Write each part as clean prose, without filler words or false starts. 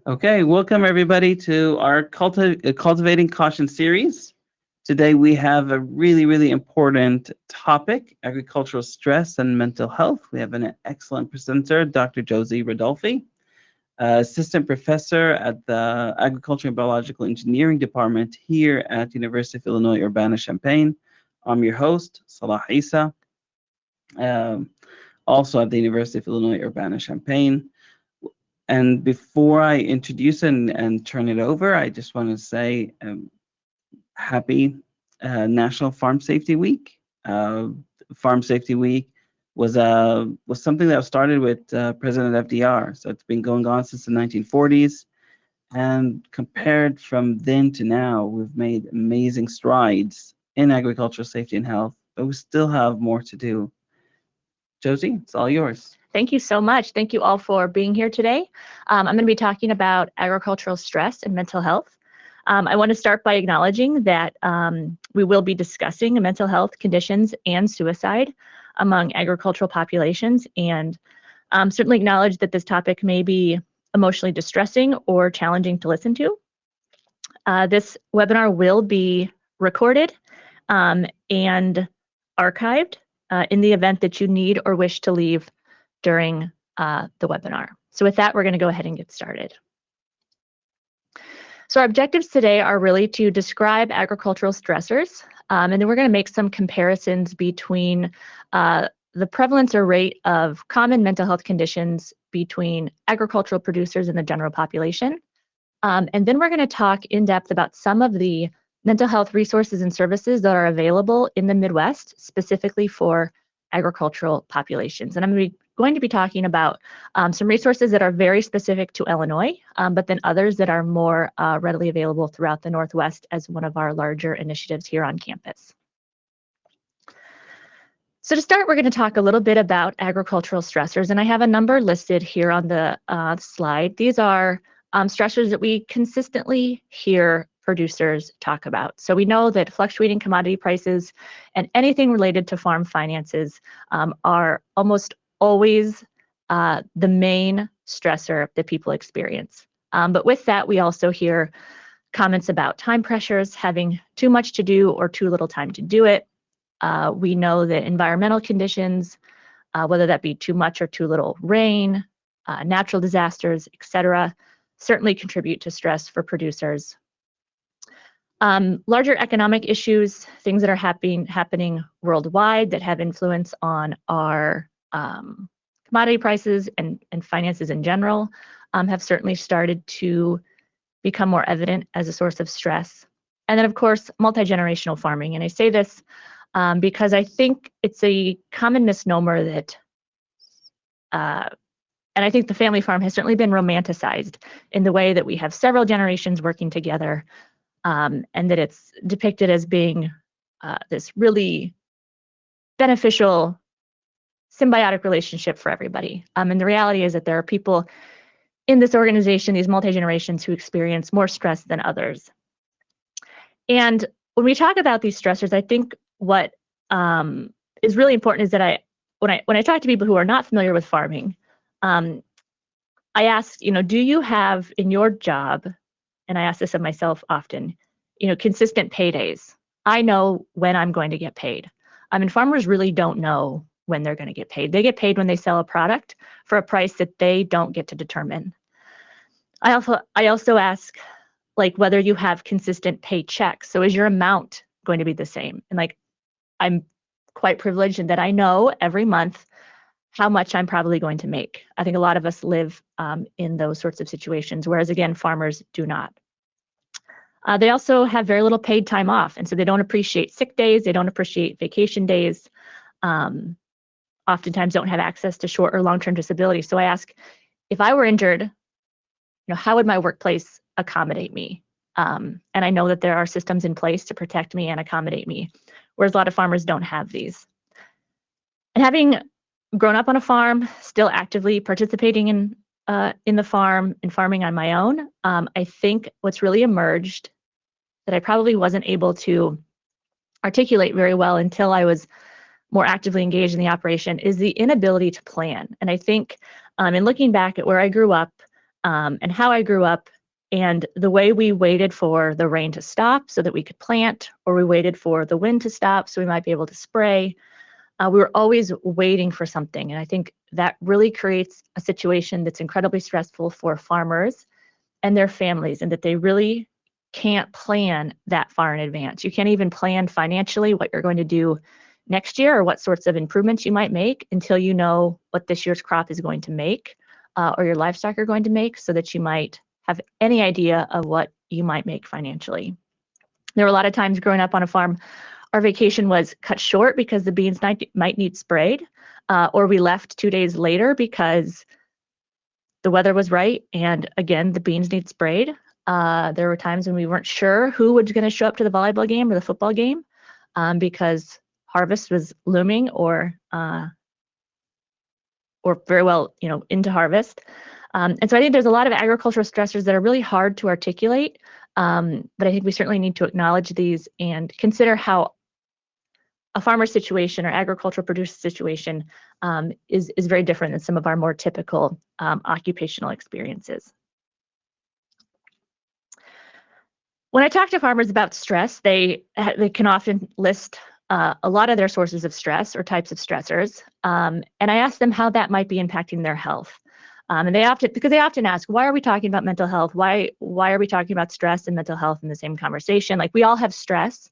Okay, welcome everybody to our Cultivating Caution series. Today we have a really important topic, agricultural stress and mental health. We have an excellent presenter, Dr. Josie Rudolphi, assistant professor at the Agriculture and Biological Engineering Department here at University of Illinois Urbana-Champaign. I'm your host, Salah Isa, also at the University of Illinois Urbana-Champaign. And before I introduce and turn it over, I just want to say happy National Farm Safety Week. Farm Safety Week was something that started with President FDR. So it's been going on since the 1940s. And compared from then to now, we've made amazing strides in agricultural safety and health, but we still have more to do. Josie, it's all yours. Thank you so much. Thank you all for being here today. I'm going to be talking about agricultural stress and mental health. I want to start by acknowledging that we will be discussing mental health conditions and suicide among agricultural populations, and certainly acknowledge that this topic may be emotionally distressing or challenging to listen to. This webinar will be recorded and archived in the event that you need or wish to leave during the webinar. So with that, we're going to go ahead and get started. So our objectives today are really to describe agricultural stressors, and then we're going to make some comparisons between the prevalence or rate of common mental health conditions between agricultural producers and the general population. And then we're going to talk in depth about some of the mental health resources and services that are available in the Midwest, specifically for agricultural populations. And I'm going to be talking about some resources that are very specific to Illinois, but then others that are more readily available throughout the Northwest as one of our larger initiatives here on campus. So to start, we're going to talk a little bit about agricultural stressors, and I have a number listed here on the slide. These are stressors that we consistently hear producers talk about. So we know that fluctuating commodity prices and anything related to farm finances are almost always the main stressor that people experience. But with that, we also hear comments about time pressures, having too much to do or too little time to do it. We know that environmental conditions, whether that be too much or too little rain, natural disasters, etc., certainly contribute to stress for producers. Larger economic issues, things that are happening worldwide that have influence on our commodity prices and finances in general, have certainly started to become more evident as a source of stress. And then, of course, multi-generational farming. And I say this because I think it's a common misnomer that, and I think the family farm has certainly been romanticized in the way that we have several generations working together, and that it's depicted as being this really beneficial, symbiotic relationship for everybody. And the reality is that there are people in this organization, these multi-generations, who experience more stress than others. And when we talk about these stressors, I think what is really important is that when I talk to people who are not familiar with farming, I ask, do you have in your job, and I ask this of myself often, consistent paydays? I know when I'm going to get paid. Farmers really don't know when they're going to get paid. They get paid when they sell a product for a price that they don't get to determine. I also ask, whether you have consistent paychecks. So is your amount going to be the same? And I'm quite privileged in that I know every month how much I'm probably going to make. I think a lot of us live in those sorts of situations, whereas again, farmers do not. They also have very little paid time off, and so they don't appreciate sick days, they don't appreciate vacation days, oftentimes don't have access to short or long-term disability. So I ask, if I were injured, how would my workplace accommodate me? And I know that there are systems in place to protect me and accommodate me, whereas a lot of farmers don't have these. And having grown up on a farm, still actively participating in the farm and farming on my own, I think what's really emerged that I probably wasn't able to articulate very well until I was more actively engaged in the operation is the inability to plan. And I think in looking back at where I grew up, and how I grew up, and the way we waited for the rain to stop so that we could plant, or we waited for the wind to stop so we might be able to spray. We were always waiting for something. And I think that really creates a situation that's incredibly stressful for farmers and their families, and that they really can't plan that far in advance. You can't even plan financially what you're going to do next year or what sorts of improvements you might make until you know what this year's crop is going to make, or your livestock are going to make, so that you might have any idea of what you might make financially. There were a lot of times growing up on a farm, our vacation was cut short because the beans might need sprayed, or we left 2 days later because the weather was right, and again, the beans need sprayed. There were times when we weren't sure who was going to show up to the volleyball game or the football game, because harvest was looming, or very well, into harvest. And so I think there's a lot of agricultural stressors that are really hard to articulate, but I think we certainly need to acknowledge these and consider how a farmer situation or agricultural producer situation is very different than some of our more typical occupational experiences. When I talk to farmers about stress, they can often list a lot of their sources of stress or types of stressors, and I ask them how that might be impacting their health. And they often ask, why are we talking about mental health? Why are we talking about stress and mental health in the same conversation? Like, we all have stress,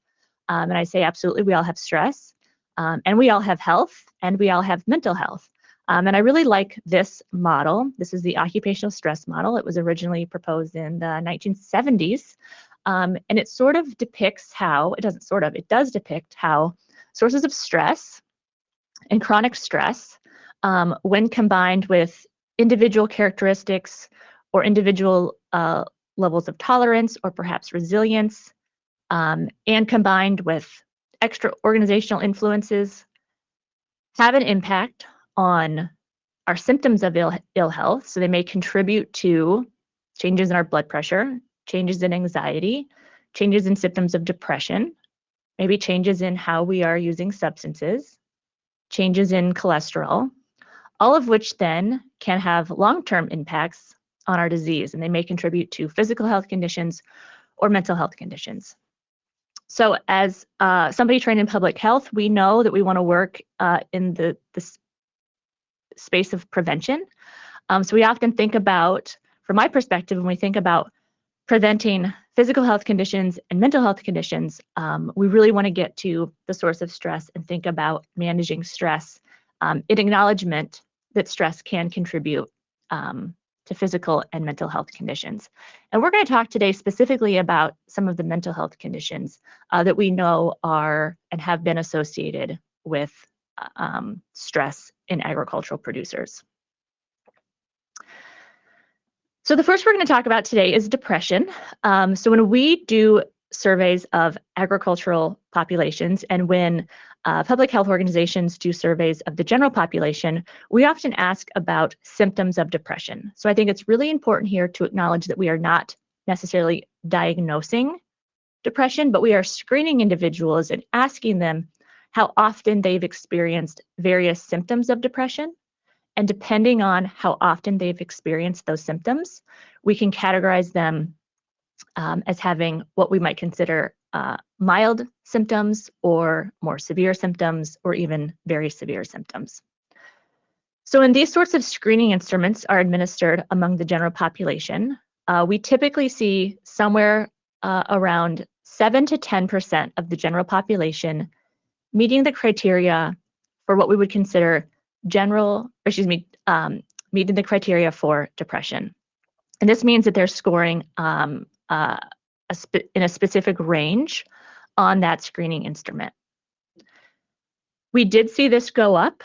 and I say absolutely, we all have stress, and we all have health, and we all have mental health. And I really like this model. This is the occupational stress model. It was originally proposed in the 1970s. And it sort of depicts how, it does depict how sources of stress and chronic stress, when combined with individual characteristics or individual levels of tolerance or perhaps resilience, and combined with extra organizational influences, have an impact on our symptoms of ill health. So they may contribute to changes in our blood pressure, changes in anxiety, changes in symptoms of depression, maybe changes in how we are using substances, changes in cholesterol, all of which then can have long-term impacts on our disease, and they may contribute to physical health conditions or mental health conditions. So as somebody trained in public health, we know that we want to work in the space of prevention. So we often think about, from my perspective, when we think about preventing physical health conditions and mental health conditions, we really want to get to the source of stress and think about managing stress in acknowledgement that stress can contribute to physical and mental health conditions. And we're going to talk today specifically about some of the mental health conditions that we know are and have been associated with stress in agricultural producers. So the first we're going to talk about today is depression. So when we do surveys of agricultural populations, and when public health organizations do surveys of the general population, we often ask about symptoms of depression. So I think it's really important here to acknowledge that we are not necessarily diagnosing depression, but we are screening individuals and asking them how often they've experienced various symptoms of depression. And depending on how often they've experienced those symptoms, we can categorize them as having what we might consider mild symptoms, or more severe symptoms, or even very severe symptoms. So when these sorts of screening instruments are administered among the general population, we typically see somewhere around 7 to 10% of the general population meeting the criteria for what we would consider meeting the criteria for depression. And this means that they're scoring in a specific range on that screening instrument. We did see this go up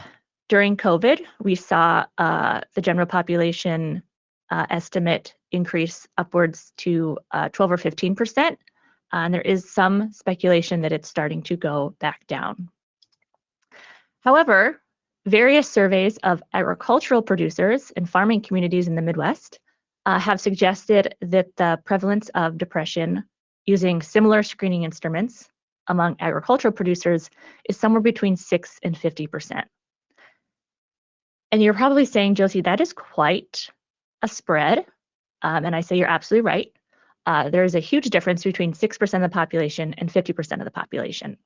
during COVID. We saw the general population estimate increase upwards to 12 or 15%, and there is some speculation that it's starting to go back down. However, various surveys of agricultural producers and farming communities in the Midwest have suggested that the prevalence of depression using similar screening instruments among agricultural producers is somewhere between 6 and 50%. And you're probably saying, Josie, that is quite a spread. And I say you're absolutely right. There is a huge difference between 6% of the population and 50% of the population.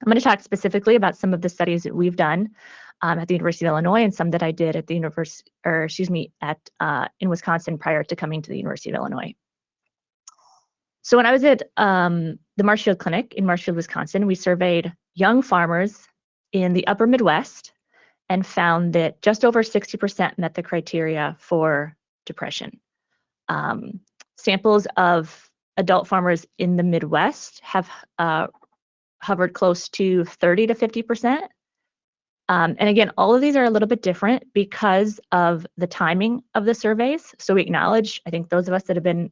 I'm going to talk specifically about some of the studies that we've done at the University of Illinois and some that I did at the university, or excuse me, in Wisconsin prior to coming to the University of Illinois. So when I was at the Marshfield Clinic in Marshfield, Wisconsin, we surveyed young farmers in the upper Midwest and found that just over 60% met the criteria for depression. Samples of adult farmers in the Midwest have hovered close to 30 to 50%. And again, all of these are a little bit different because of the timing of the surveys. So we acknowledge, I think those of us that have been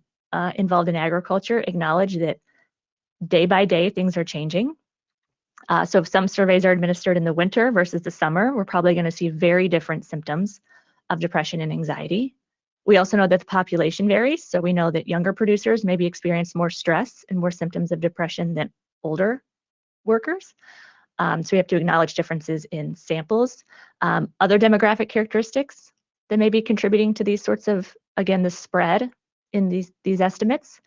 involved in agriculture acknowledge that day by day things are changing. So if some surveys are administered in the winter versus the summer, we're probably going to see very different symptoms of depression and anxiety. We also know that the population varies. So we know that younger producers maybe experience more stress and more symptoms of depression than older workers. So we have to acknowledge differences in samples. Other demographic characteristics that may be contributing to these sorts of, again, the spread in these estimates.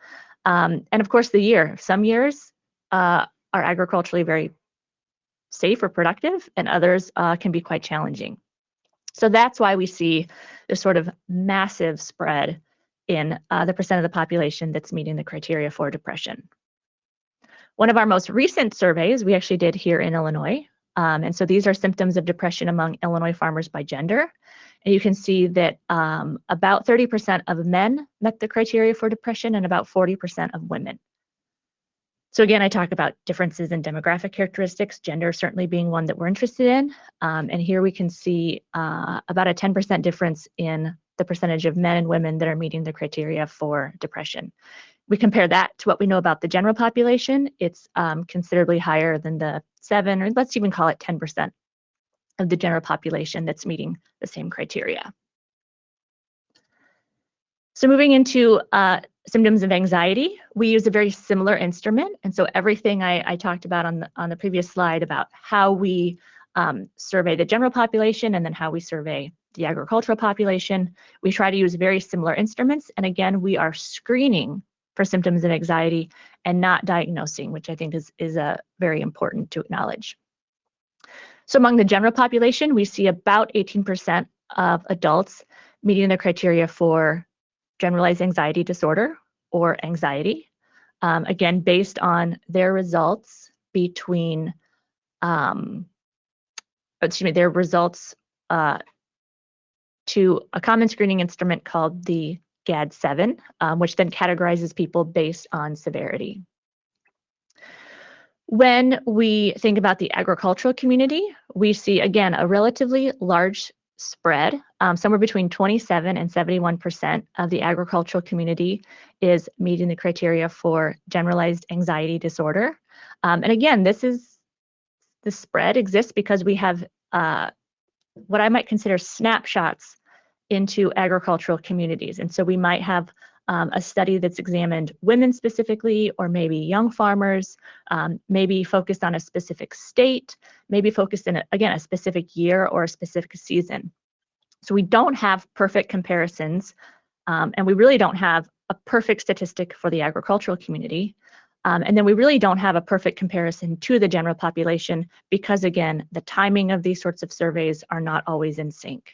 And of course, the year. Some years are agriculturally very safe or productive, and others can be quite challenging. So that's why we see this sort of massive spread in the percent of the population that's meeting the criteria for depression. One of our most recent surveys we actually did here in Illinois. And so these are symptoms of depression among Illinois farmers by gender. And you can see that about 30% of men met the criteria for depression and about 40% of women. So again, I talk about differences in demographic characteristics, gender certainly being one that we're interested in. And here we can see about a 10% difference in the percentage of men and women that are meeting the criteria for depression. We compare that to what we know about the general population. It's considerably higher than the 7, or let's even call it 10% of the general population that's meeting the same criteria. So moving into symptoms of anxiety, we use a very similar instrument. And so everything I talked about on the previous slide about how we survey the general population and then how we survey the agricultural population, we try to use very similar instruments. And again, we are screening for symptoms of anxiety and not diagnosing, which I think is very important to acknowledge. So among the general population, we see about 18% of adults meeting the criteria for generalized anxiety disorder or anxiety. Again, based on their results between, their results to a common screening instrument called the GAD-7, which then categorizes people based on severity. When we think about the agricultural community, we see, again, a relatively large spread. Somewhere between 27 and 71% of the agricultural community is meeting the criteria for generalized anxiety disorder. And again, the spread exists because we have what I might consider snapshots into agricultural communities. And so we might have a study that's examined women specifically, or maybe young farmers, maybe focused on a specific state, maybe focused in, again, a specific year or a specific season. So we don't have perfect comparisons, and we really don't have a perfect statistic for the agricultural community. And then we really don't have a perfect comparison to the general population because, again, the timing of these sorts of surveys are not always in sync.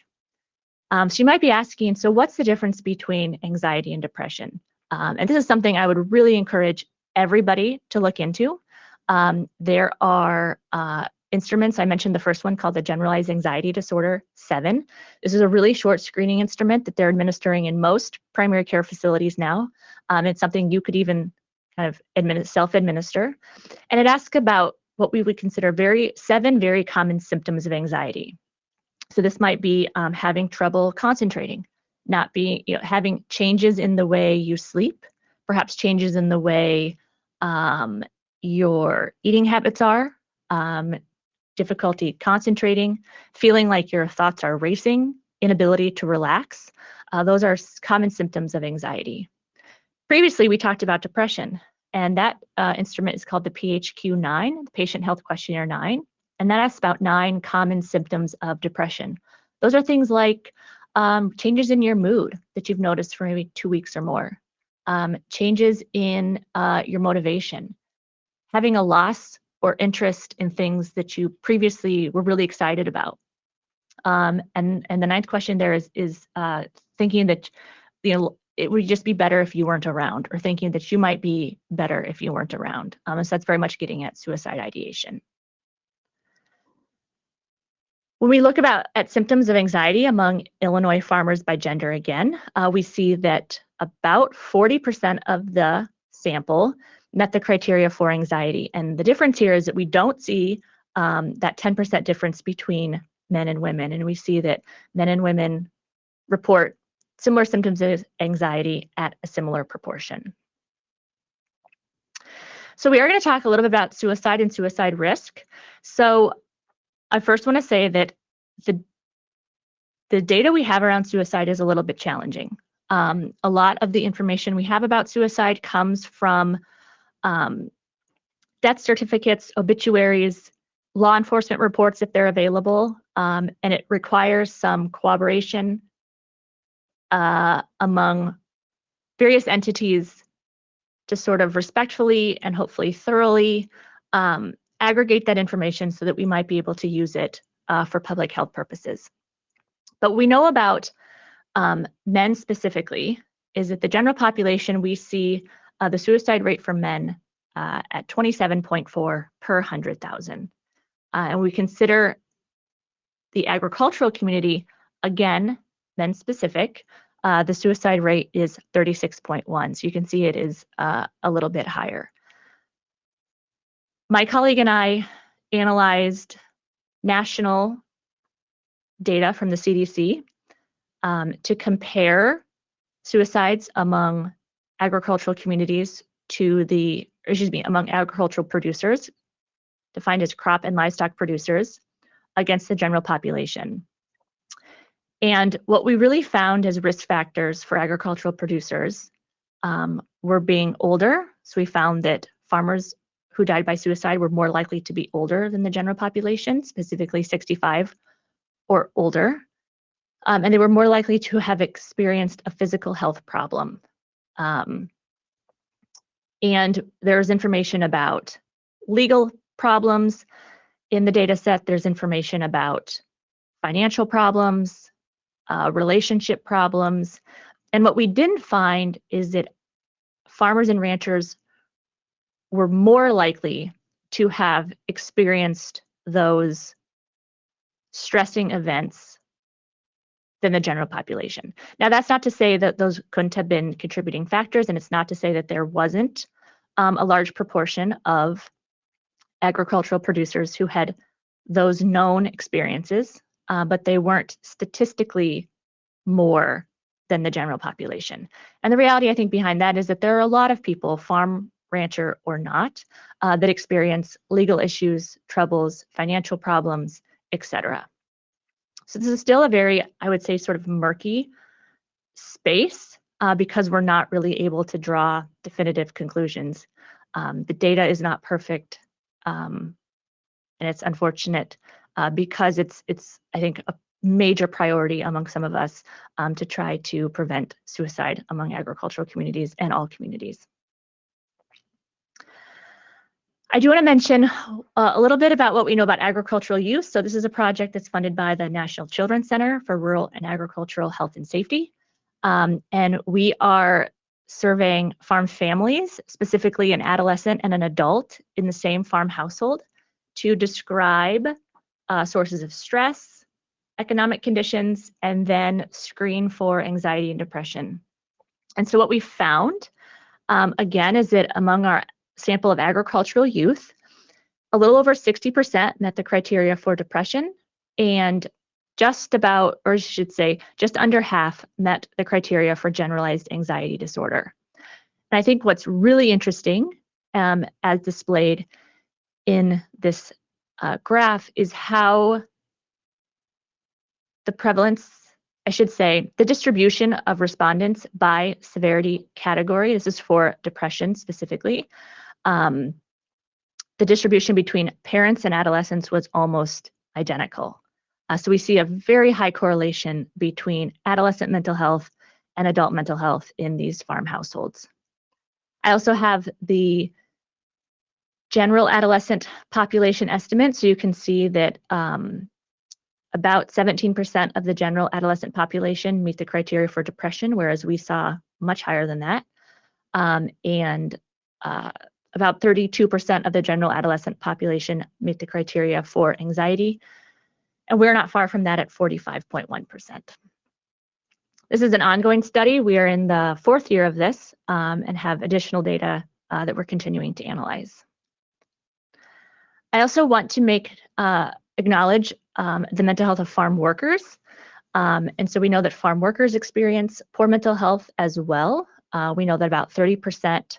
So you might be asking, so what's the difference between anxiety and depression? And this is something I would really encourage everybody to look into. There are instruments. I mentioned the first one called the Generalized Anxiety Disorder 7. This is a really short screening instrument that they're administering in most primary care facilities now. It's something you could even kind of self-administer. And it asks about what we would consider 7 very common symptoms of anxiety. So this might be having trouble concentrating, having changes in the way you sleep, perhaps changes in the way your eating habits are, difficulty concentrating, feeling like your thoughts are racing, inability to relax. Those are common symptoms of anxiety. Previously, we talked about depression, and that instrument is called the PHQ-9, the Patient Health Questionnaire 9. And that asks about 9 common symptoms of depression. Those are things like changes in your mood that you've noticed for maybe 2 weeks or more, changes in your motivation, having a loss or interest in things that you previously were really excited about. And the ninth question there is thinking that it would just be better if you weren't around, or thinking that you might be better if you weren't around. So that's very much getting at suicide ideation. When we look at symptoms of anxiety among Illinois farmers by gender again, we see that about 40% of the sample met the criteria for anxiety. And the difference here is that we don't see that 10% difference between men and women. And we see that men and women report similar symptoms of anxiety at a similar proportion. So we are going to talk a little bit about suicide and suicide risk. So I first want to say that the data we have around suicide is a little bit challenging. A lot of the information we have about suicide comes from death certificates, obituaries, law enforcement reports if they're available, and it requires some cooperation among various entities to sort of respectfully and hopefully thoroughly aggregate that information so that we might be able to use it for public health purposes. But we know about men specifically is that the general population, we see the suicide rate for men at 27.4 per 100,000. And we consider the agricultural community, again, men specific, the suicide rate is 36.1. So you can see it is a little bit higher. My colleague and I analyzed national data from the CDC to compare suicides among agricultural communities among agricultural producers, defined as crop and livestock producers, against the general population. And what we really found as risk factors for agricultural producers were being older. So we found that farmers who died by suicide were more likely to be older than the general population, specifically 65 or older. And they were more likely to have experienced a physical health problem. And there's information about legal problems in the data set. There's information about financial problems, relationship problems. And what we didn't find is that farmers and ranchers were more likely to have experienced those stressing events than the general population. Now, that's not to say that those couldn't have been contributing factors, and it's not to say that there wasn't a large proportion of agricultural producers who had those known experiences, but they weren't statistically more than the general population. And the reality, I think, behind that is that there are a lot of people, farm, rancher or not, that experience legal issues, troubles, financial problems, etc. So this is still a very, I would say, sort of murky space because we're not really able to draw definitive conclusions. The data is not perfect, and it's unfortunate because it's I think a major priority among some of us to try to prevent suicide among agricultural communities and all communities. I do want to mention a little bit about what we know about agricultural use. So this is a project that's funded by the National Children's Center for Rural and Agricultural Health and Safety. And we are surveying farm families, specifically an adolescent and an adult in the same farm household, to describe sources of stress, economic conditions, and then screen for anxiety and depression. And so what we found, again, is that among our sample of agricultural youth, a little over 60% met the criteria for depression, and just about, or I should say, just under half met the criteria for generalized anxiety disorder. And I think what's really interesting, as displayed in this graph, is how the prevalence, I should say, the distribution of respondents by severity category, this is for depression specifically, the distribution between parents and adolescents was almost identical. So we see a very high correlation between adolescent mental health and adult mental health in these farm households. I also have the general adolescent population estimate. So you can see that about 17% of the general adolescent population meet the criteria for depression, whereas we saw much higher than that. And about 32% of the general adolescent population meet the criteria for anxiety. And we're not far from that at 45.1%. This is an ongoing study. We are in the 4th year of this and have additional data that we're continuing to analyze. I also want to acknowledge the mental health of farm workers. And so we know that farm workers experience poor mental health as well. We know that about 30%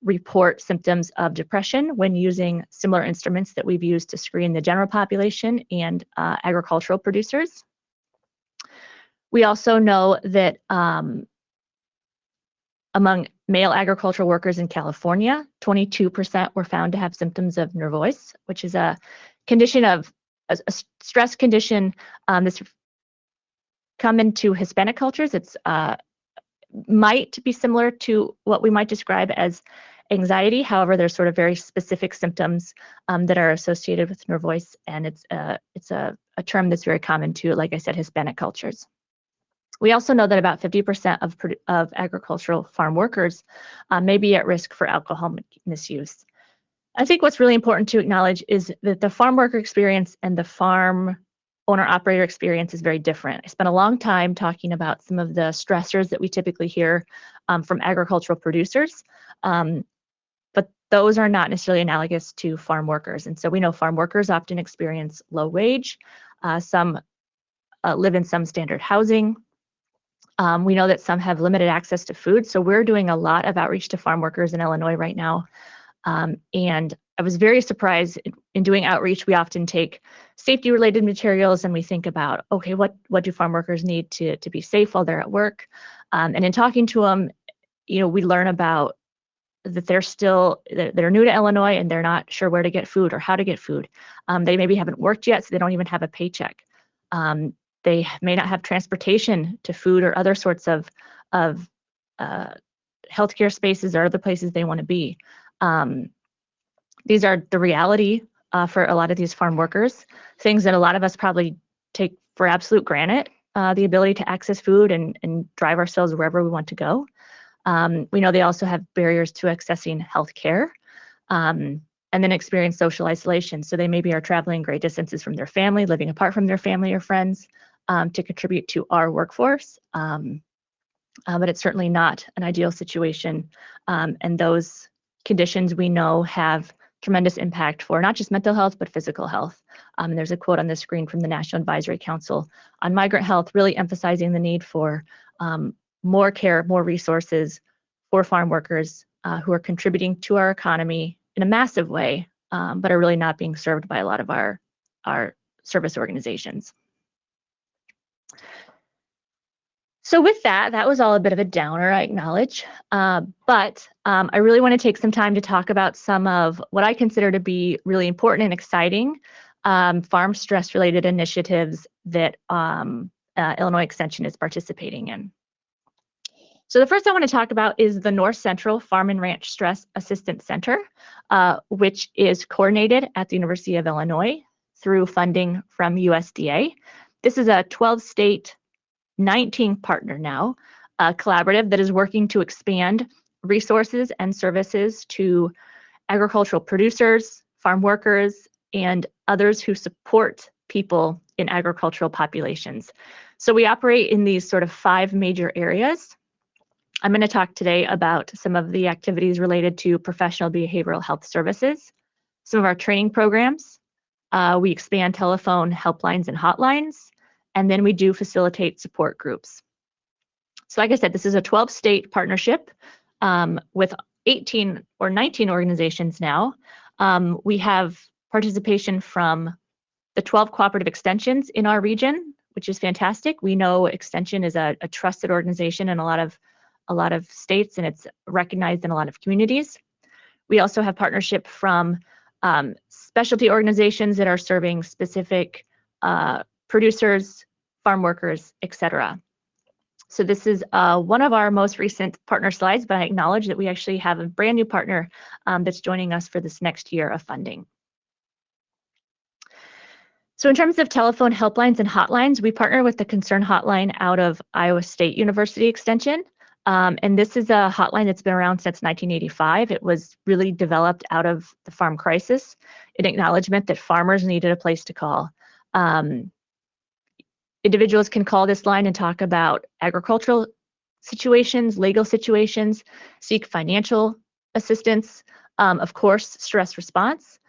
report symptoms of depression when using similar instruments that we've used to screen the general population and agricultural producers. We also know that among male agricultural workers in California, 22% were found to have symptoms of nervois, which is a condition of a stress condition that's common to Hispanic cultures. It's might be similar to what we might describe as anxiety. However, there's sort of very specific symptoms that are associated with nervois, and it's a term that's very common to, like I said, Hispanic cultures. We also know that about 50% of agricultural farm workers may be at risk for alcohol misuse. I think what's really important to acknowledge is that the farm worker experience and the farm owner-operator experience is very different. I spent a long time talking about some of the stressors that we typically hear from agricultural producers, but those are not necessarily analogous to farm workers. And so we know farm workers often experience low wage. Some live in some standard housing. We know that some have limited access to food. So we're doing a lot of outreach to farm workers in Illinois right now. And I was very surprised in doing outreach. We often take safety related materials and we think about, okay, what do farm workers need to be safe while they're at work? And in talking to them, we learn about that they're new to Illinois and they're not sure where to get food or how to get food. They maybe haven't worked yet, so they don't even have a paycheck. They may not have transportation to food or other sorts of healthcare spaces or other places they want to be. These are the reality for a lot of these farm workers, things that a lot of us probably take for absolute granted, the ability to access food and drive ourselves wherever we want to go. We know they also have barriers to accessing healthcare and then experience social isolation. So they maybe are traveling great distances from their family, living apart from their family or friends to contribute to our workforce. But it's certainly not an ideal situation. And those conditions we know have tremendous impact for not just mental health, but physical health. And there's a quote on the screen from the National Advisory Council on Migrant Health, really emphasizing the need for more care, more resources for farm workers who are contributing to our economy in a massive way, but are really not being served by a lot of our service organizations. So with that was all a bit of a downer, I acknowledge, but I really want to take some time to talk about some of what I consider to be really important and exciting farm stress-related initiatives that Illinois Extension is participating in. So the first I want to talk about is the North Central Farm and Ranch Stress Assistance Center, which is coordinated at the University of Illinois through funding from USDA. This is a 12-state 19 partner now, collaborative that is working to expand resources and services to agricultural producers, farm workers, and others who support people in agricultural populations. So we operate in these sort of 5 major areas. I'm going to talk today about some of the activities related to professional behavioral health services, some of our training programs. We expand telephone helplines and hotlines, and then we do facilitate support groups. So like I said, this is a 12-state partnership with 18 or 19 organizations now. We have participation from the 12 cooperative extensions in our region, which is fantastic. We know Extension is a trusted organization in a lot of states, and it's recognized in a lot of communities. We also have partnership from specialty organizations that are serving specific producers, farm workers, etc. So this is one of our most recent partner slides, but I acknowledge that we actually have a brand new partner that's joining us for this next year of funding. So in terms of telephone helplines and hotlines, we partner with the Concern Hotline out of Iowa State University Extension. And this is a hotline that's been around since 1985. It was really developed out of the farm crisis, in acknowledgement that farmers needed a place to call. Individuals can call this line and talk about agricultural situations, legal situations, seek financial assistance, of course, stress response.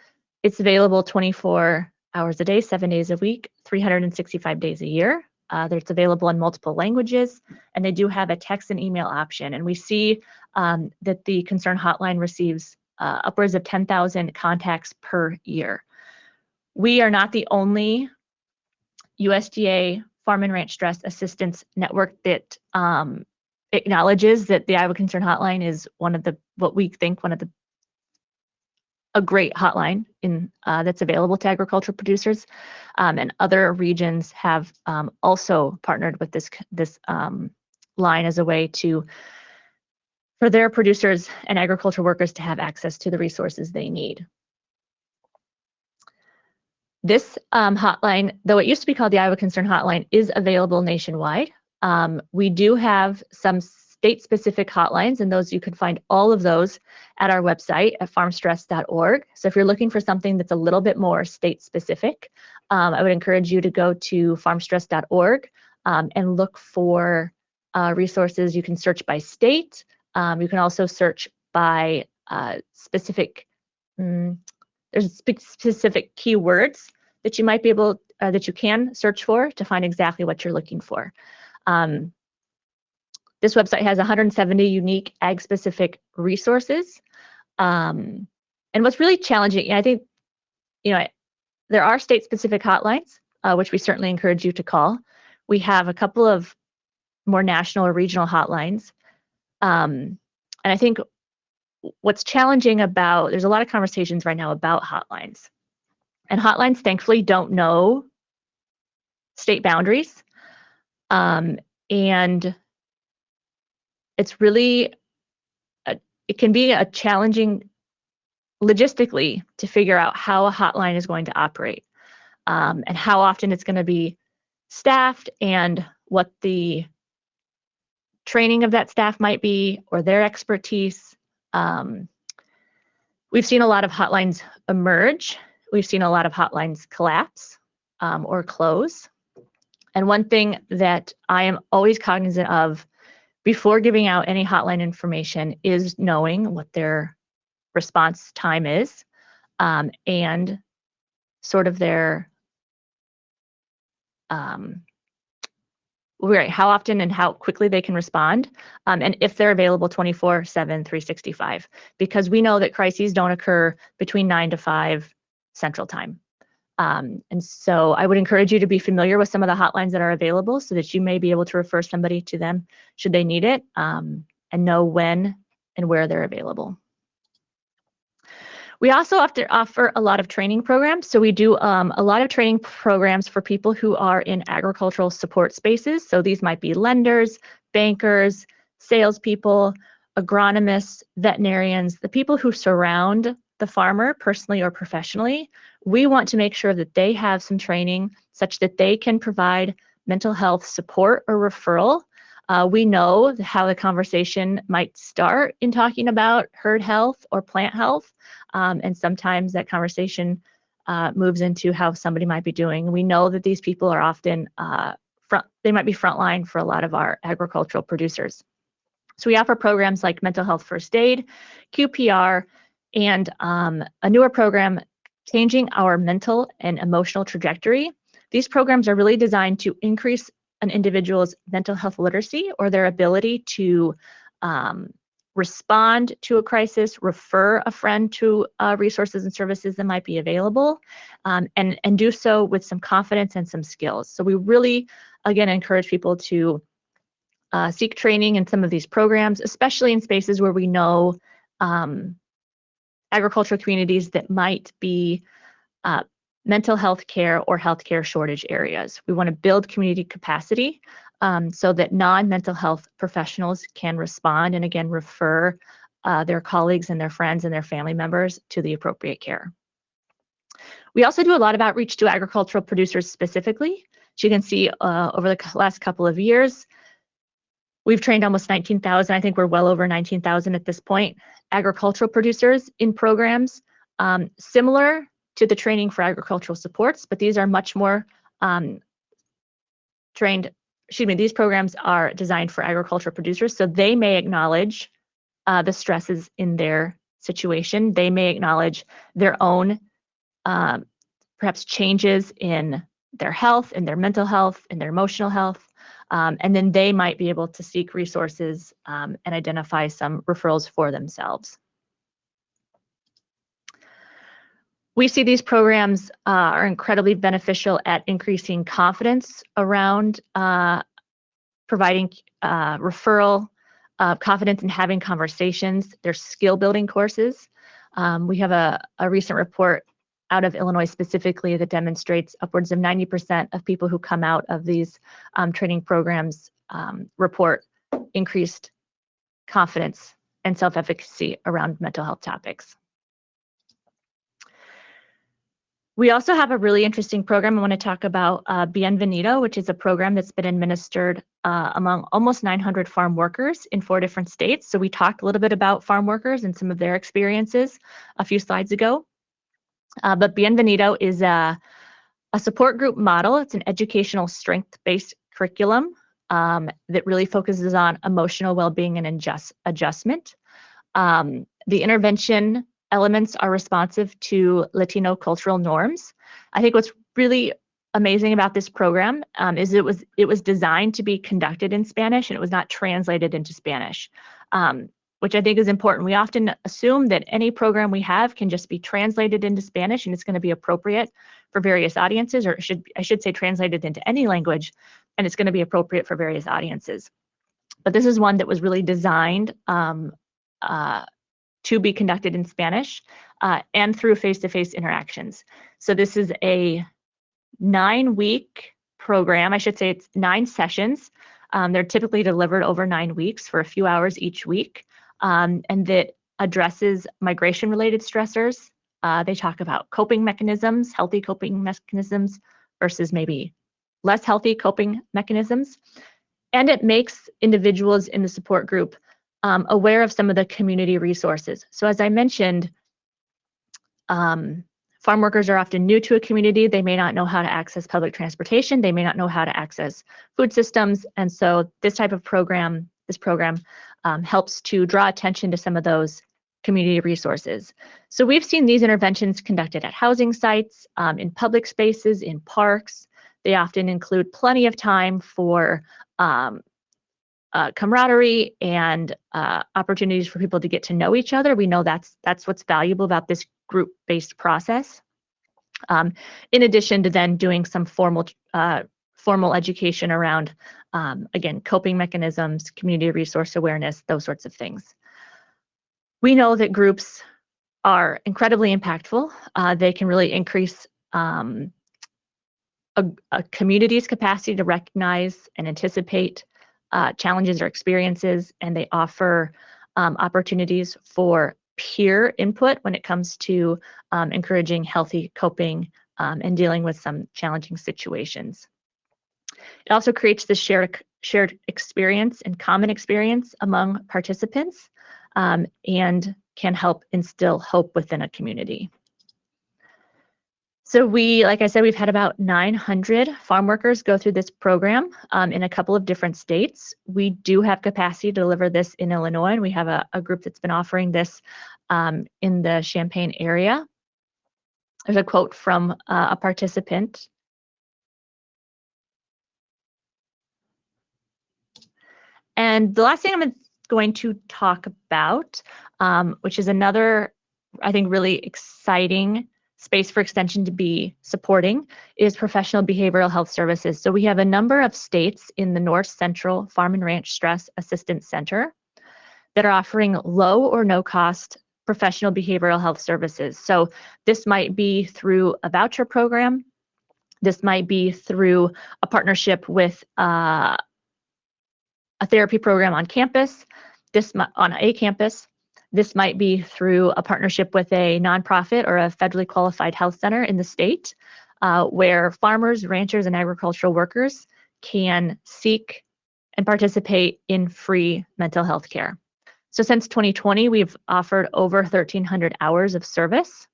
It's available 24 hours a day, 7 days a week, 365 days a year. It's available in multiple languages, and they do have a text and email option. And we see that the Concern Hotline receives upwards of 10,000 contacts per year. We are not the only USDA Farm and Ranch Stress Assistance Network that acknowledges that the Iowa Concern Hotline is one of the, what we think, a great hotline in that's available to agricultural producers, and other regions have also partnered with this line as a way for their producers and agricultural workers to have access to the resources they need. This hotline, though it used to be called the Iowa Concern Hotline, is available nationwide. We do have some state-specific hotlines, and those you can find all of those at our website at farmstress.org. So if you're looking for something that's a little bit more state-specific, I would encourage you to go to farmstress.org and look for resources. You can search by state. You can also search by specific. There's specific keywords that you might be able, that you can search for to find exactly what you're looking for. This website has 170 unique ag-specific resources. And what's really challenging, I think, there are state-specific hotlines, which we certainly encourage you to call. We have a couple of more national or regional hotlines. And I think what's challenging there's a lot of conversations right now about hotlines. And hotlines, thankfully, don't know state boundaries. And it's really, it can be a challenging logistically to figure out how a hotline is going to operate, and how often it's going to be staffed, and what the training of that staff might be, or their expertise. We've seen a lot of hotlines emerge. We've seen a lot of hotlines collapse or close. And one thing that I am always cognizant of before giving out any hotline information is knowing what their response time is, and sort of their how often and how quickly they can respond, and if they're available 24/7, 365, because we know that crises don't occur between 9 to 5 Central Time. And so I would encourage you to be familiar with some of the hotlines that are available so that you may be able to refer somebody to them should they need it, and know when and where they're available. We also offer a lot of training programs. So we do a lot of training programs for people who are in agricultural support spaces. So these might be lenders, bankers, salespeople, agronomists, veterinarians, the people who surround the farmer personally or professionally. We want to make sure that they have some training such that they can provide mental health support or referral. We know how the conversation might start in talking about herd health or plant health, and sometimes that conversation moves into how somebody might be doing. We know that these people are often they might be frontline for a lot of our agricultural producers. So we offer programs like mental health first aid, QPR, and a newer program, Changing Our Mental and Emotional Trajectory. These programs are really designed to increase an individual's mental health literacy, or their ability to respond to a crisis, refer a friend to resources and services that might be available, and do so with some confidence and some skills. So we really, again, encourage people to seek training in some of these programs, especially in spaces where we know agricultural communities that might be mental health care or healthcare shortage areas. We want to build community capacity so that non-mental health professionals can respond and again refer their colleagues and their friends and their family members to the appropriate care. We also do a lot of outreach to agricultural producers specifically. As you can see over the last couple of years, we've trained almost 19,000. I think we're well over 19,000 at this point, agricultural producers in programs similar to the training for agricultural supports, but these are much more these programs are designed for agricultural producers, so they may acknowledge the stresses in their situation. They may acknowledge their own perhaps changes in their health, in their mental health, in their emotional health, and then they might be able to seek resources and identify some referrals for themselves. We see these programs are incredibly beneficial at increasing confidence around providing referral, confidence in having conversations. They're skill building courses. We have a recent report out of Illinois specifically that demonstrates upwards of 90% of people who come out of these training programs report increased confidence and self-efficacy around mental health topics. We also have a really interesting program I want to talk about, Bienvenido, which is a program that's been administered among almost 900 farm workers in 4 different states. So we talked a little bit about farm workers and some of their experiences a few slides ago. But Bienvenido is a support group model. It's an educational strength-based curriculum that really focuses on emotional well-being and adjustment. The intervention elements are responsive to Latino cultural norms. I think what's really amazing about this program is it was designed to be conducted in Spanish and it was not translated into Spanish, which I think is important. We often assume that any program we have can just be translated into Spanish and it's going to be appropriate for various audiences, or I should say translated into any language, and it's going to be appropriate for various audiences. But this is one that was really designed to be conducted in Spanish and through face-to-face interactions. So this is a 9-week program. I should say it's 9 sessions. They're typically delivered over 9 weeks for a few hours each week, and that addresses migration-related stressors. They talk about coping mechanisms, healthy coping mechanisms versus maybe less healthy coping mechanisms. And it makes individuals in the support group aware of some of the community resources. So as I mentioned, farm workers are often new to a community. They may not know how to access public transportation. They may not know how to access food systems. And so this type of program, helps to draw attention to some of those community resources. So we've seen these interventions conducted at housing sites, in public spaces, in parks. They often include plenty of time for camaraderie and opportunities for people to get to know each other. We know that's what's valuable about this group-based process. In addition to then doing some formal education around, again, coping mechanisms, community resource awareness, those sorts of things. We know that groups are incredibly impactful. They can really increase a community's capacity to recognize and anticipate challenges or experiences, and they offer opportunities for peer input when it comes to encouraging healthy coping and dealing with some challenging situations. It also creates this shared experience and common experience among participants and can help instill hope within a community. So like I said, we've had about 900 farm workers go through this program in a couple of different states. We do have capacity to deliver this in Illinois, and we have a group that's been offering this in the Champaign area. There's a quote from a participant. And the last thing I'm going to talk about, which is another, I think, really exciting space for extension to be supporting, is professional behavioral health services. So we have a number of states in the North Central Farm and Ranch Stress Assistance Center that are offering low or no cost professional behavioral health services. So this might be through a voucher program. This might be through a partnership with a therapy program on campus, on a campus. This might be through a partnership with a nonprofit or a federally qualified health center in the state, where farmers, ranchers, and agricultural workers can seek and participate in free mental health care. So since 2020, we've offered over 1,300 hours of service.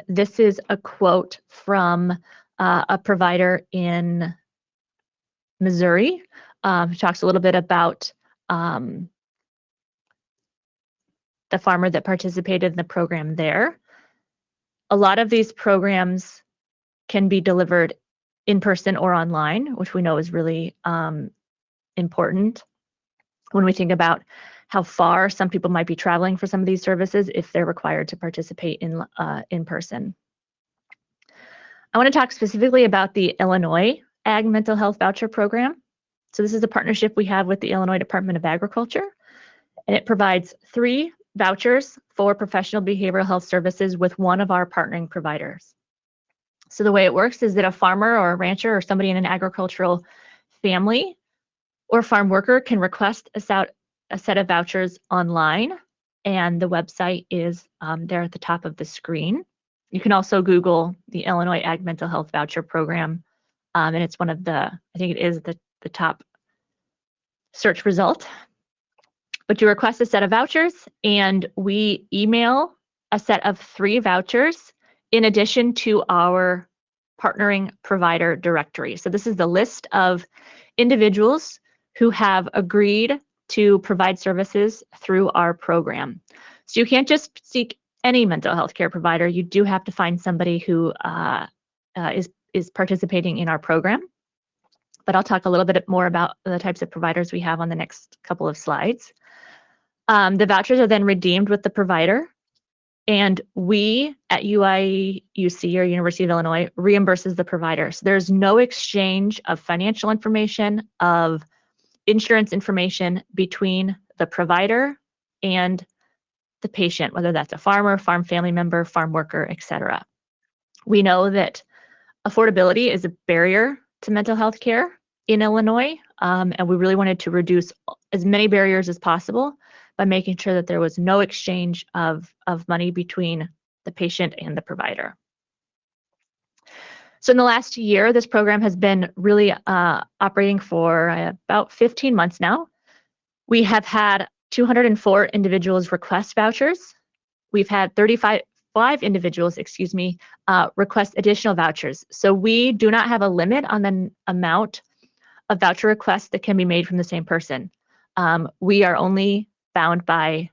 This is a quote from a provider in Missouri, who talks a little bit about the farmer that participated in the program there. A lot of these programs can be delivered in person or online, which we know is really important when we think about how far some people might be traveling for some of these services if they're required to participate in person. I want to talk specifically about the Illinois Ag Mental Health Voucher Program. So this is a partnership we have with the Illinois Department of Agriculture, and it provides 3 vouchers for professional behavioral health services with one of our partnering providers. So the way it works is that a farmer or a rancher or somebody in an agricultural family or farm worker can request a set of vouchers online, and the website is there at the top of the screen. You can also Google the Illinois Ag Mental Health Voucher Program, and it's one of the, I think it is the top search result. But you request a set of vouchers, and we email a set of 3 vouchers in addition to our partnering provider directory. So this is the list of individuals who have agreed to provide services through our program. So you can't just seek any mental health care provider. You do have to find somebody who is participating in our program. But I'll talk a little bit more about the types of providers we have on the next couple of slides. The vouchers are then redeemed with the provider, and we at UIUC, or University of Illinois, reimburses the provider. So there's no exchange of financial information, of insurance information between the provider and the patient, whether that's a farmer, farm family member, farm worker, etc. We know that affordability is a barrier to mental health care in Illinois, and we really wanted to reduce as many barriers as possible by making sure that there was no exchange of money between the patient and the provider. So in the last year, this program has been really operating for about 15 months now. We have had 204 individuals request vouchers. We've had 35 individuals, request additional vouchers. So we do not have a limit on the amount of voucher requests that can be made from the same person. We are only bound by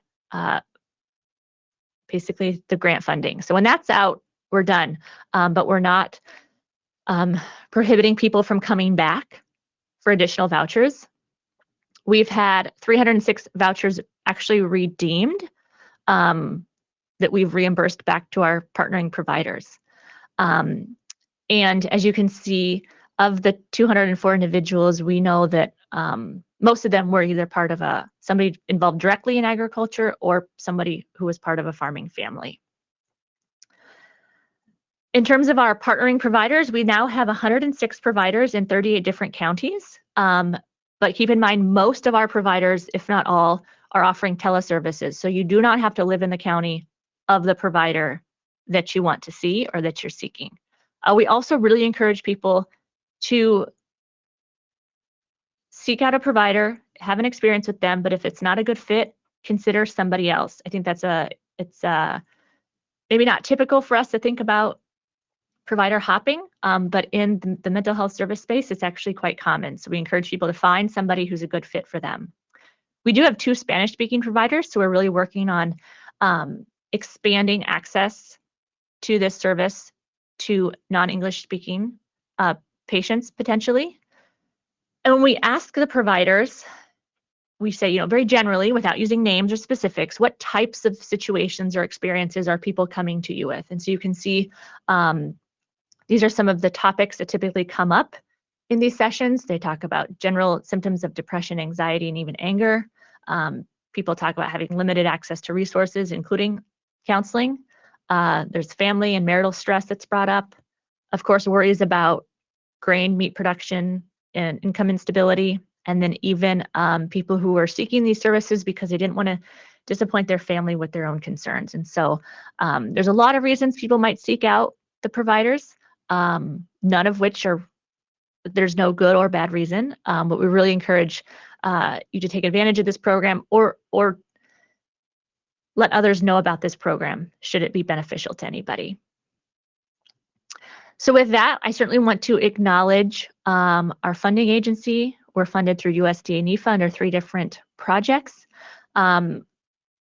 basically the grant funding. So when that's out, we're done. But we're not prohibiting people from coming back for additional vouchers. We've had 306 vouchers actually redeemed that we've reimbursed back to our partnering providers. And as you can see, of the 204 individuals, we know that most of them were either part of somebody involved directly in agriculture or somebody who was part of a farming family. In terms of our partnering providers, we now have 106 providers in 38 different counties. But keep in mind, most of our providers, if not all, are offering teleservices. So you do not have to live in the county of the provider that you want to see or that you're seeking. We also really encourage people to seek out a provider, have an experience with them, but if it's not a good fit, consider somebody else. I think it's maybe not typical for us to think about provider hopping, but in the mental health service space, it's actually quite common. So we encourage people to find somebody who's a good fit for them. We do have 2 Spanish-speaking providers, so we're really working on expanding access to this service to non-English speaking patients potentially. And when we ask the providers, we say, very generally, without using names or specifics, what types of situations or experiences are people coming to you with? And so you can see these are some of the topics that typically come up in these sessions. They talk about general symptoms of depression, anxiety, and even anger, people talk about having limited access to resources, including counseling. There's family and marital stress that's brought up. Of course, worries about grain, meat production, and income instability. And then even people who are seeking these services because they didn't want to disappoint their family with their own concerns. And so there's a lot of reasons people might seek out the providers, none of which there's no good or bad reason, but we really encourage you to take advantage of this program or let others know about this program should it be beneficial to anybody. So with that, I certainly want to acknowledge our funding agency. We're funded through USDA NEFA under 3 different projects.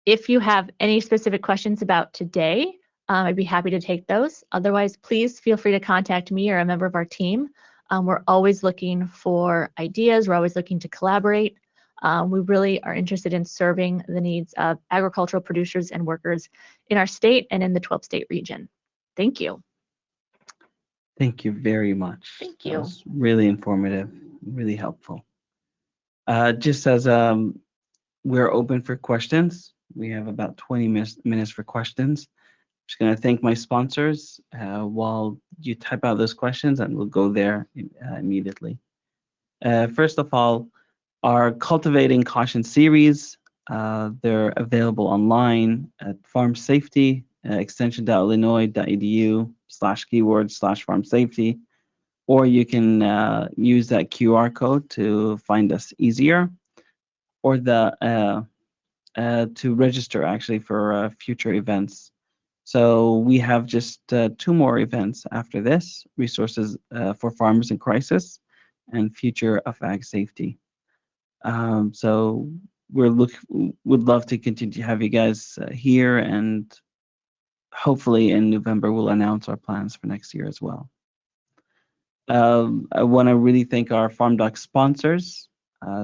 If you have any specific questions about today, I'd be happy to take those. Otherwise, please feel free to contact me or a member of our team. We're always looking for ideas. We're always looking to collaborate. We really are interested in serving the needs of agricultural producers and workers in our state and in the 12-state region. Thank you. Thank you very much. Thank you. That was really informative, really helpful. Just as we're open for questions, we have about 20 minutes for questions. I'm just going to thank my sponsors while you type out those questions, and we'll go there immediately. First of all, our Cultivating Caution series, they're available online at Farm Safety, extension.illinois.edu/keywords/farm safety, or you can use that QR code to find us easier, or to register actually for future events. So we have just 2 more events after this: Resources for Farmers in Crisis and Future of Ag Safety. So would love to continue to have you guys here, and hopefully in November we'll announce our plans for next year as well. I want to really thank our FarmDoc sponsors.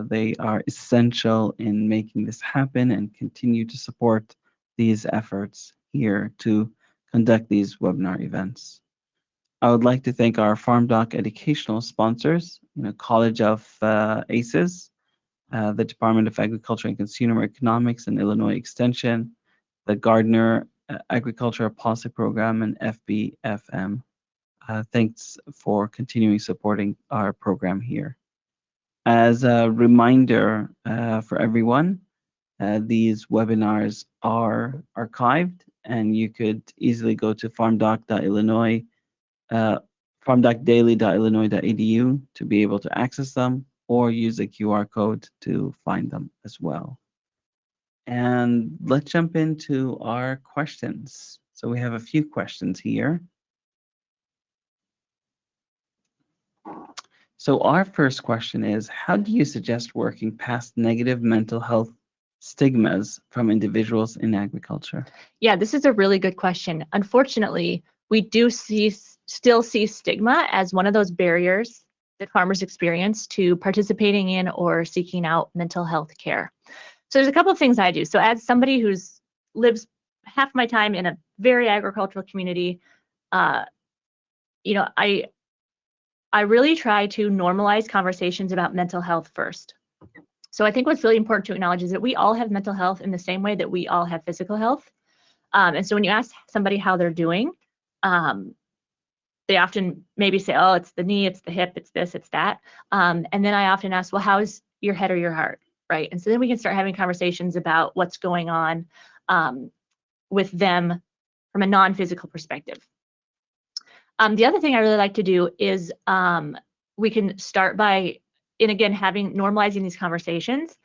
They are essential in making this happen and continue to support these efforts here to conduct these webinar events. I would like to thank our FarmDoc educational sponsors, College of ACES, the Department of Agriculture and Consumer Economics and Illinois Extension, the Gardner Agricultural Policy Program, and FBFM. Thanks for continuing supporting our program here. As a reminder for everyone, these webinars are archived, and you could easily go to farmdocdaily.illinois.edu to be able to access them, or use a QR code to find them as well. And let's jump into our questions. So we have a few questions here. So our first question is, how do you suggest working past negative mental health stigmas from individuals in agriculture? Yeah, this is a really good question. Unfortunately, we do still see stigma as one of those barriers that farmers experience to participating in or seeking out mental health care. So there's a couple of things I do. So as somebody who's lives half my time in a very agricultural community, I really try to normalize conversations about mental health first. So I think what's really important to acknowledge is that we all have mental health in the same way that we all have physical health. And so when you ask somebody how they're doing, they often maybe say, oh, it's the knee, it's the hip, it's this, it's that. And then I often ask, well, how's your head or your heart, right? And so then we can start having conversations about what's going on with them from a non-physical perspective. The other thing I really like to do is we can start by, and again, normalizing these conversations,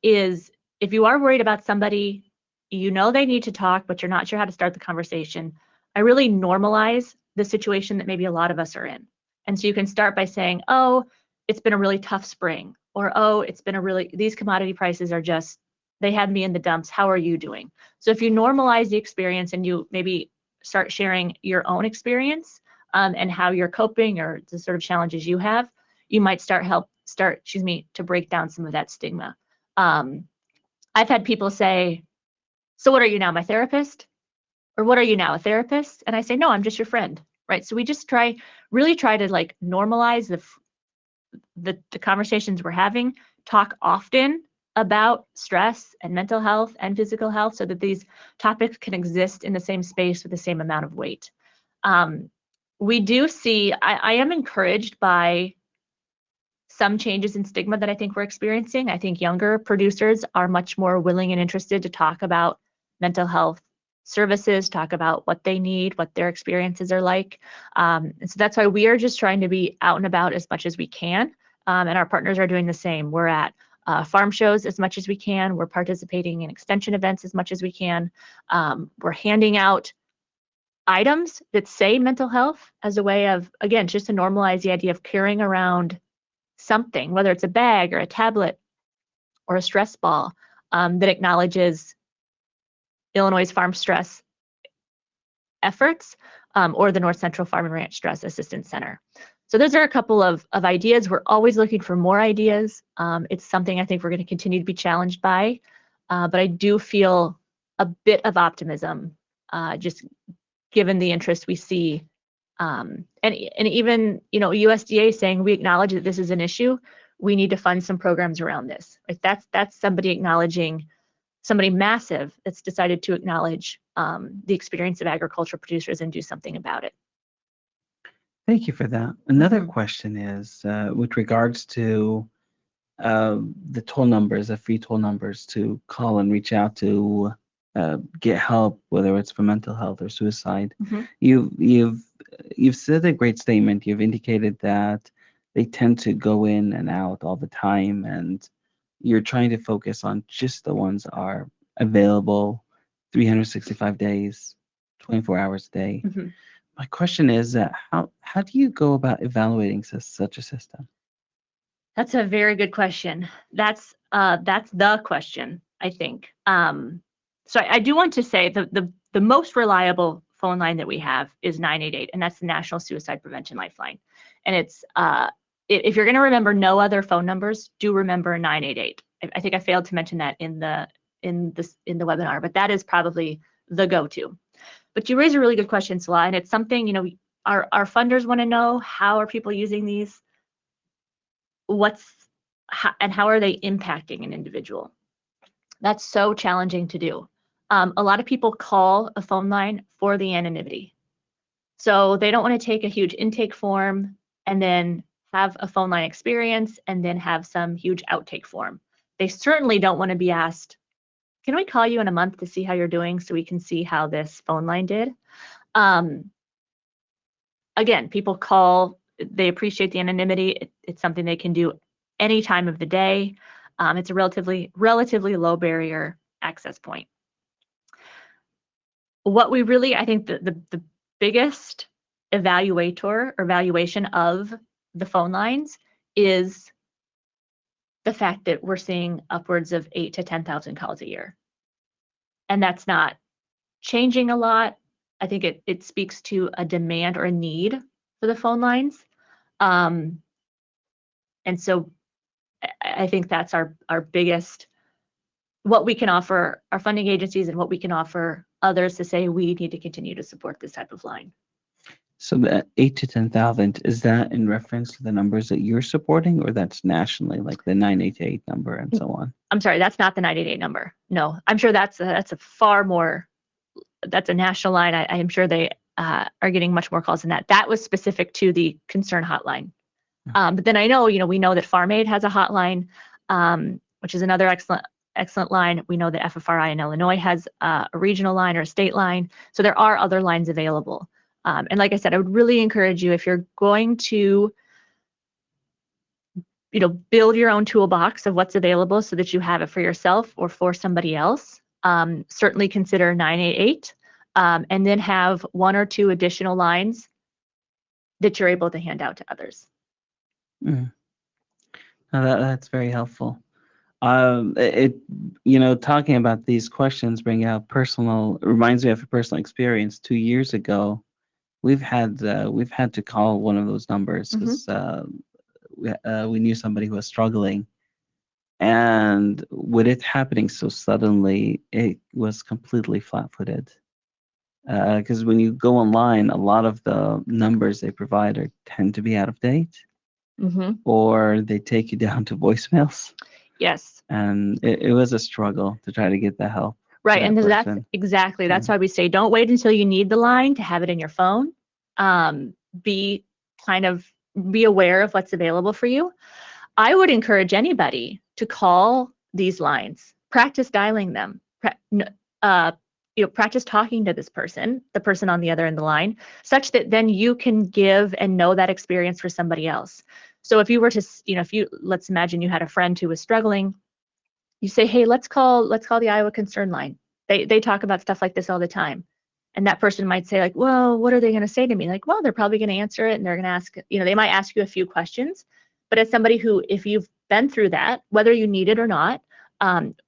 is if you are worried about somebody, they need to talk, but you're not sure how to start the conversation, I really normalize the situation that maybe a lot of us are in. And so you can start by saying, oh, it's been a really tough spring, or, oh, these commodity prices are just, they had me in the dumps, how are you doing? So if you normalize the experience and you maybe start sharing your own experience and how you're coping or the sort of challenges you have, you might start to break down some of that stigma. I've had people say, so what are you now, my therapist? Or what are you now, a therapist? And I say, no, I'm just your friend, right? So we just really try to like normalize the conversations we're having, talk often, about stress and mental health and physical health so that these topics can exist in the same space with the same amount of weight. We do see, I am encouraged by some changes in stigma that I think we're experiencing. I think younger producers are much more willing and interested to talk about mental health services, talk about what they need, what their experiences are like. And so that's why we are just trying to be out and about as much as we can. And our partners are doing the same. We're at farm shows as much as we can. We're participating in extension events as much as we can. We're handing out items that say mental health as a way of, again, just to normalize the idea of carrying around something, whether it's a bag or a tablet or a stress ball, that acknowledges Illinois' farm stress efforts, or the North Central Farm and Ranch Stress Assistance Center. So those are a couple of ideas. We're always looking for more ideas. It's something I think we're going to continue to be challenged by, but I do feel a bit of optimism, just given the interest we see. And even, USDA saying we acknowledge that this is an issue. We need to fund some programs around this. Like that's somebody acknowledging, somebody massive that's decided to acknowledge the experience of agricultural producers and do something about it. Thank you for that. Another question is with regards to the toll numbers, the free toll numbers to call and reach out to get help, whether it's for mental health or suicide. You've said a great statement. You've indicated that they tend to go in and out all the time, and you're trying to focus on just the ones that are available 365 days, 24 hours a day. My question is, how do you go about evaluating such a system? That's a very good question. That's the question, I think. So I do want to say the most reliable phone line that we have is 988, and that's the National Suicide Prevention Lifeline. And it's if you're going to remember no other phone numbers, do remember 988. I think I failed to mention that in the webinar, but that is probably the go-to. But you raise a really good question, Salah, and it's something, our funders want to know, how are people using these? How are they impacting an individual? That's so challenging to do. A lot of people call a phone line for the anonymity. So they don't want to take a huge intake form and then have a phone line experience and then have some huge outtake form. They certainly don't want to be asked, can we call you in a month to see how you're doing so we can see how this phone line did? Again, people call, they appreciate the anonymity. It's something they can do any time of the day. It's a relatively low barrier access point. What we really, I think the biggest evaluation of the phone lines is the fact that we're seeing upwards of 8,000 to 10,000 calls a year. And that's not changing a lot. I think it speaks to a demand or a need for the phone lines. And so I think that's our biggest, what we can offer our funding agencies and what we can offer others to say we need to continue to support this type of line. So that 8,000 to 10,000, is that in reference to the numbers that you're supporting, or that's nationally, like the 988 number and so on? I'm sorry, that's not the 988 number. No, I'm sure that's a far more, that's a national line. I am sure they are getting much more calls than that. That was specific to the concern hotline. But then I know, we know that Farm Aid has a hotline, which is another excellent line. We know that FFRI in Illinois has a regional line or a state line. So there are other lines available. And like I said, I would really encourage you, if you're going to, build your own toolbox of what's available so that you have it for yourself or for somebody else, certainly consider 988, and then have one or two additional lines that you're able to hand out to others. Now that's very helpful. Talking about these questions reminds me of a personal experience. 2 years ago, we've had to call one of those numbers because we knew somebody who was struggling, and with it happening so suddenly, it was completely flat-footed. Because when you go online, a lot of the numbers they provide tend to be out of date, or they take you down to voicemails. Yes. And it was a struggle to try to get the help. Right, and that's person. exactly, that's why we say don't wait until you need the line to have it in your phone. Be aware of what's available for you. I would encourage anybody to call these lines, practice dialing them, practice talking to this person, the person on the other end of the line, such that then you can give and know that experience for somebody else. So if you were to, let's imagine you had a friend who was struggling, you say, hey, let's call the Iowa Concern line. They talk about stuff like this all the time. And that person might say like, well, what are they going to say to me? Like, well, they're probably going to answer it and they're going to ask, they might ask you a few questions. But as somebody who, if you've been through that, whether you need it or not,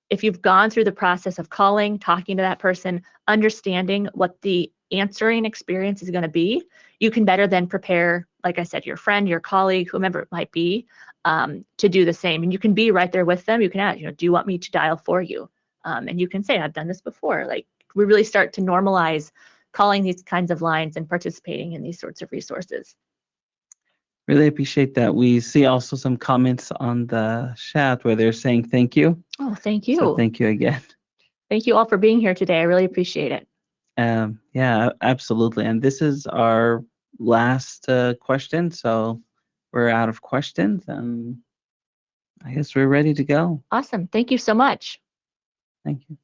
if you've gone through the process of calling, talking to that person, understanding what the answering experience is going to be, you can better then prepare, like I said, your friend, your colleague, whomever it might be, to do the same. And you can be right there with them. You can ask, do you want me to dial for you? And you can say, I've done this before. Like, we really start to normalize calling these kinds of lines and participating in these sorts of resources. Really appreciate that. We see also some comments on the chat where they're saying thank you. Oh, thank you. So thank you again. Thank you all for being here today. I really appreciate it. Yeah, absolutely. And this is our last question. So we're out of questions and I guess we're ready to go. Awesome. Thank you so much. Thank you.